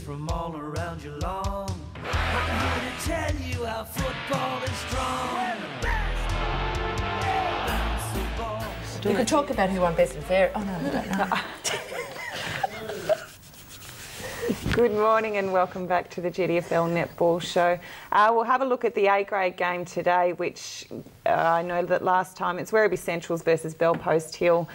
from all around your lawn. I'm here to tell you how football is strong. We're the best. Bounce the ball. We could talk about who won best and fair. Oh no, we don't know. Good morning and welcome back to the GDFL Netball Show. We'll have a look at the A-grade game today, which I know that last time it's Werribee Centrals versus Bellpost Hill.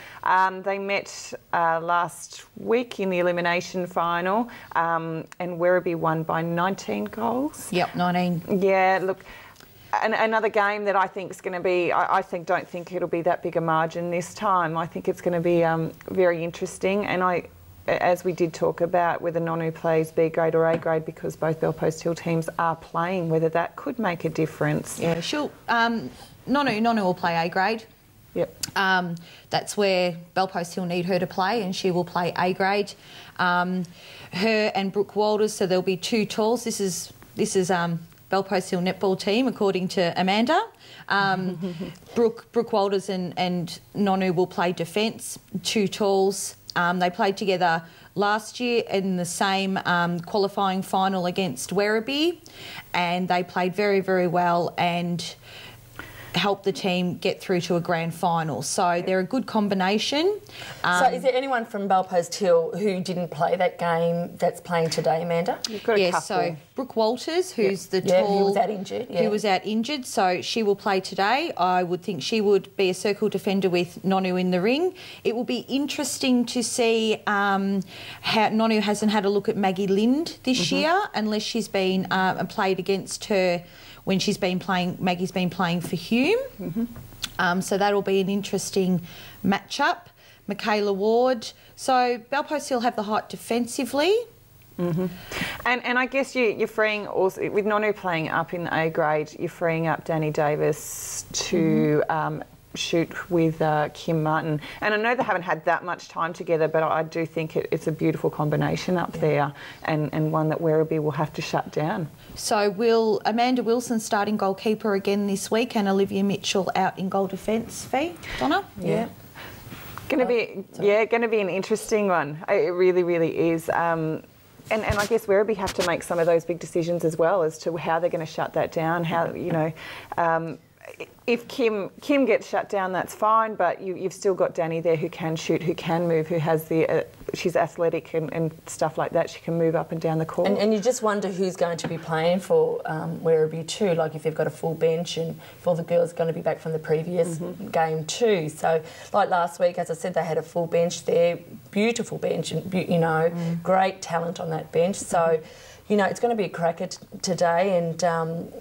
They met last week in the elimination final and Werribee won by 19 goals. Yep, 19. Yeah, look, another game that I think is going to be, don't think it'll be that big a margin this time. I think it's going to be very interesting, and as we did talk about whether Nonu plays B grade or A grade, because both Bellpost Hill teams are playing, whether that could make a difference. Yeah, she'll Nonu will play A grade. Yep. That's where Bellpost Hill need her to play, and she will play A grade. Her and Brooke Walters, so there'll be two talls. This is Bellpost Hill netball team, according to Amanda. Brooke Walters and Nonu will play defence, two talls. They played together last year in the same qualifying final against Werribee, and they played very, very well and helped the team get through to a grand final. So they're a good combination. So is there anyone from Bellpost Hill who didn't play that game that's playing today, Amanda? You've got a couple. So Brooke Walters, who's the tall... who was out injured. Yeah. Who was out injured, so she will play today. I would think she would be a circle defender with Nonu in the ring. It will be interesting to see how Nonu hasn't had a look at Maggie Lind this year, unless she's been played against her when she's been playing. Maggie's been playing for Hume. So that'll be an interesting matchup. Michaela Ward. So Bellpost Hill have the height defensively. And I guess you're freeing also, with Nonu playing up in the A grade, you're freeing up Danny Davis to shoot with Kim Martin. And I know they haven't had that much time together, but I do think it's a beautiful combination up there, and one that Werribee will have to shut down. So will Amanda Wilson starting goalkeeper again this week, and Olivia Mitchell out in goal defence, Fee? Donna? Yeah. Going to be an interesting one. It really, really is. And I guess Werribee have to make some of those big decisions as well as to how they're going to shut that down. How, you know, if Kim gets shut down, that's fine, but you've still got Danny there who can shoot, who can move, who has the she's athletic and stuff like that. She can move up and down the court. And you just wonder who's going to be playing for Werribee too, like if they've got a full bench and if all the girls are going to be back from the previous game too. So like last week, as I said, they had a full bench there, beautiful bench, and you know, great talent on that bench. So you know, it's going to be a cracker today, and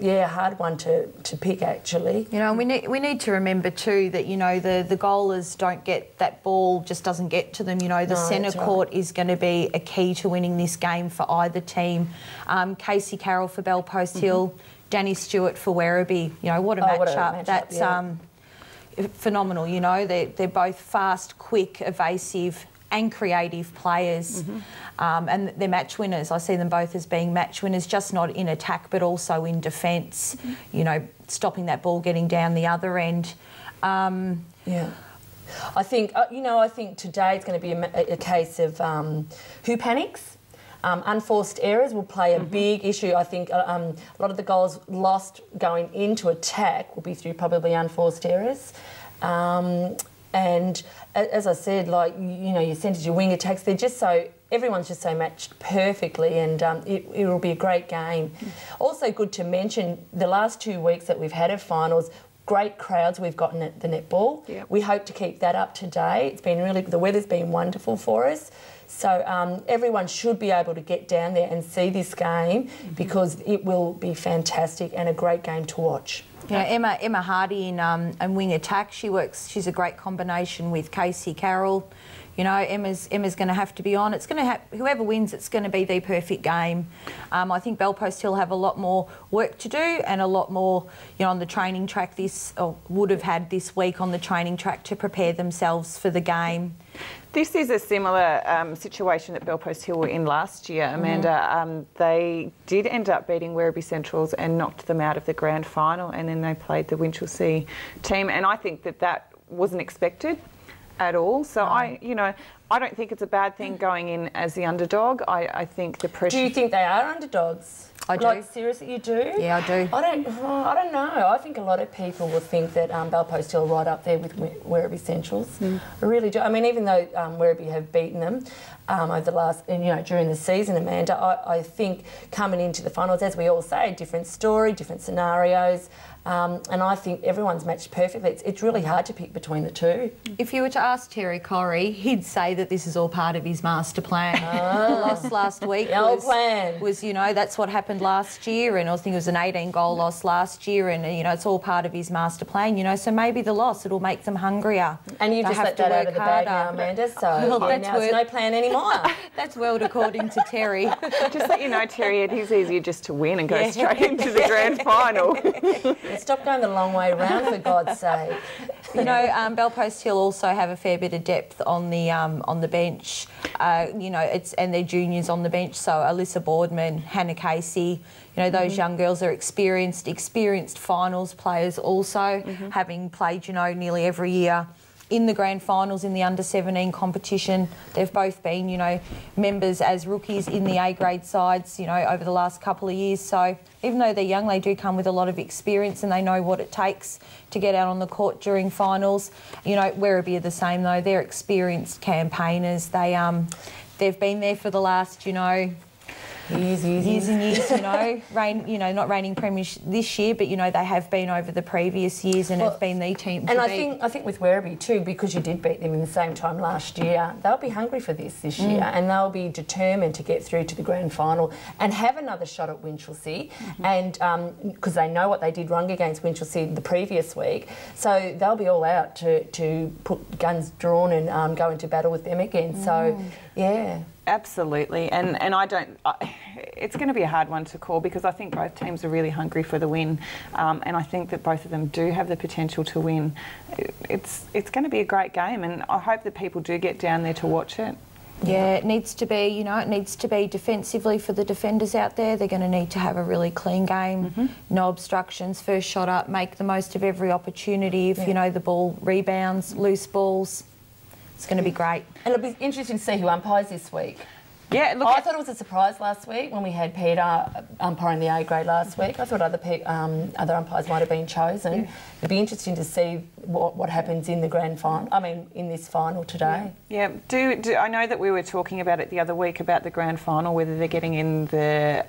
yeah, a hard one to pick actually. You know, and we need to remember too that, you know, the goalers don't get that ball, just doesn't get to them. You know, the centre court is going to be a key to winning this game for either team. Casey Carroll for Bellpost Hill, Danny Stewart for Werribee. You know, what a matchup. That's phenomenal. You know, they're both fast, quick, evasive and creative players, and they're match winners. I see them both as being match winners, just not in attack but also in defence, you know, stopping that ball getting down the other end. Yeah. I think, you know, I think today it's going to be a case of who panics. Unforced errors will play a big issue. I think a lot of the goals lost going into attack will be through probably unforced errors. And as I said, like, you know, your centres, your wing attacks, they're just so, everyone's just so matched perfectly, and it will be a great game. Also good to mention, the last 2 weeks that we've had of finals, great crowds we've gotten at the netball. We hope to keep that up today. It's been really, the weather's been wonderful for us. So everyone should be able to get down there and see this game because it will be fantastic and a great game to watch. Yeah, Emma Hardy in wing attack. She's a great combination with Casey Carroll. You know, Emma's going to have to be on. It's going to whoever wins, it's going to be the perfect game. I think Bellpost Hill have a lot more work to do and a lot more, you know, on the training track would have had this week on the training track to prepare themselves for the game. This is a similar situation that Bellpost Hill were in last year, Amanda. They did end up beating Werribee Centrals and knocked them out of the grand final, and then they played the Winchelsea team, and I think that wasn't expected. at all. So I don't think it's a bad thing going in as the underdog. I think the pressure... Do you think they are underdogs? I do. Like, seriously, you do? Yeah, I do. I don't know. I think a lot of people will think that Balpo's still right up there with Werribee Centrals. I really do. I mean, even though Werribee have beaten them over the last, during the season, Amanda, I think coming into the finals, as we all say, different story, different scenarios. And I think everyone's matched perfectly. It's really hard to pick between the two. If you were to ask Terry Corey, he'd say that this is all part of his master plan. The loss last week was, that's what happened last year, and I think it was an 18-goal loss last year, and, it's all part of his master plan, so maybe the loss, it'll make them hungrier. And you've just let that out of the bag now, Amanda, so now it's no plan anymore. That's world according to Terry. Just let you know, Terry, it is easier just to win and go straight into the grand final. Stop going the long way round, for God's sake. Belpost Hill also have a fair bit of depth on the bench. And their juniors on the bench. So Alyssa Boardman, Hannah Casey, those young girls are experienced finals players also, having played, nearly every year in the grand finals in the under-17 competition. They've both been, members as rookies in the A-grade sides, over the last couple of years. So even though they're young, they do come with a lot of experience and they know what it takes to get out on the court during finals. Werribee are the same though. They're experienced campaigners. They've been there for the last, years and years, not reigning premiers this year, but they have been over the previous years and have been the team to beat. I think with Werribee too, because you did beat them in the same time last year, they'll be hungry for this year, and they'll be determined to get through to the grand final and have another shot at Winchelsea, and because they know what they did wrong against Winchelsea the previous week, so they'll be all out to put guns drawn and go into battle with them again. So yeah. Absolutely, and it's going to be a hard one to call because I think both teams are really hungry for the win, and I think that both of them do have the potential to win. It's going to be a great game, and I hope that people do get down there to watch it. Yeah, it needs to be, it needs to be defensively for the defenders out there. They're going to need to have a really clean game, no obstructions, first shot up, make the most of every opportunity. If, the ball rebounds, loose balls, it's going to be great. And it'll be interesting to see who umpires this week. Yeah, look. I thought it was a surprise last week when we had Peter umpiring the A grade last week. I thought other umpires might have been chosen. Yeah. It'd be interesting to see what happens in the grand final. I mean, in this final today. Yeah. I know that we were talking about it the other week about the grand final, whether they're getting in the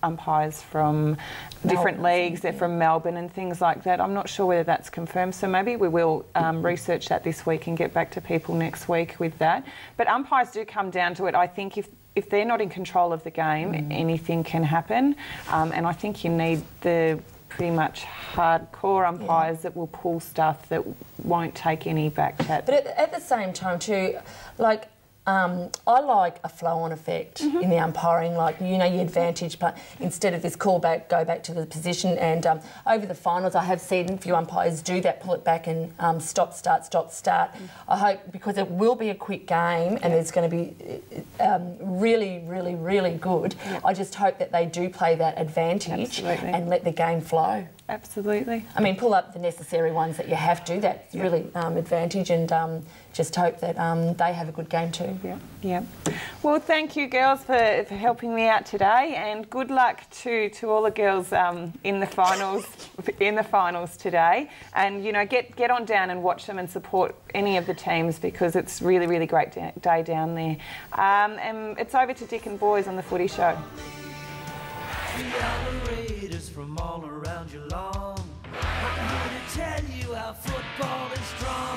umpires from different leagues, they're from Melbourne and things like that. I'm not sure whether that's confirmed, so maybe we will research that this week and get back to people next week with that. But umpires do come down to it. I think if they're not in control of the game, anything can happen, and I think you need the pretty much hardcore umpires that will pull stuff that won't take any back chat. But at the same time too, like, I like a flow-on effect in the umpiring, like, your advantage, but instead of this callback, go back to the position. And over the finals, I have seen a few umpires do that, pull it back and stop, start. I hope, because it will be a quick game and it's going to be really, really, really good, I just hope that they do play that advantage and let the game flow. Absolutely. I mean, pull up the necessary ones that you have to. That's really advantage, and just hope that they have a good game too. Yeah. Well, thank you, girls, for helping me out today, and good luck to all the girls in the finals today. And get on down and watch them and support any of the teams because it's really, really great day down there. And it's over to Dick and Boys on the Footy Show. From all around your lawn, I'm here to tell you how football is strong.